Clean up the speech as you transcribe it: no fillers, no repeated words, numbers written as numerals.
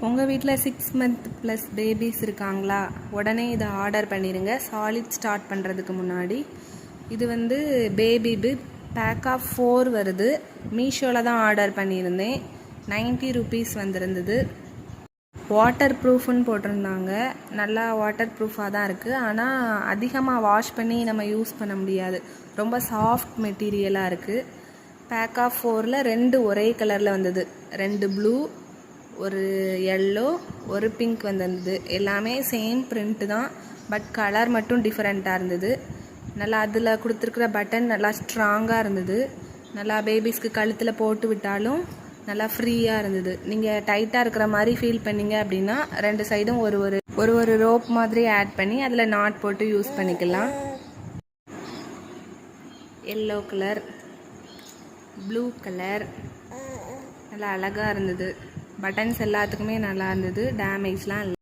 உங்கள் வீட்டில் 6 month plus babies இருக்காங்களா? உடனே இதை ஆர்டர் பண்ணிடுங்க. சாலிட் ஸ்டார்ட் பண்ணுறதுக்கு முன்னாடி. இது வந்து பேபி பிப் பேக் ஆஃப் 4 வருது. மீஷோவில் தான் ஆர்டர் பண்ணியிருந்தேன். 90 rupees வந்திருந்தது. வாட்டர் ப்ரூஃப்னு போட்டிருந்தாங்க. நல்லா வாட்டர் ப்ரூஃபாக தான் இருக்குது. ஆனால் அதிகமாக வாஷ் பண்ணி நம்ம யூஸ் பண்ண முடியாது. ரொம்ப சாஃப்ட் மெட்டீரியலாக இருக்குது. பேக் ஆஃப் 4ல் 2 ஒரே கலரில் வந்தது. 2 ப்ளூ, ஒரு எல்லோ, ஒரு பிங்க் வந்திருந்தது. எல்லாமே சேம் பிரிண்ட் தான், பட் கலர் மட்டும் டிஃப்ரெண்ட்டாக இருந்தது. நல்லா அதில் கொடுத்துருக்குற பட்டன் நல்லா ஸ்ட்ராங்காக இருந்தது. நல்லா பேபிஸ்க்கு கழுத்தில் போட்டு விட்டாலும் நல்லா ஃப்ரீயாக இருந்தது. நீங்கள் டைட்டாக இருக்கிற மாதிரி ஃபீல் பண்ணிங்க அப்படின்னா 2 சைடும் ஒரு ரோப் மாதிரி ஆட் பண்ணி அதில் நாட் போட்டு யூஸ் பண்ணிக்கலாம். எல்லோ கலர், ப்ளூ கலர் நல்லா அழகாக இருந்தது. பட்டன்ஸ் எல்லாத்துக்குமே நல்லா இருந்தது. டேமேஜ்லாம் இல்லை.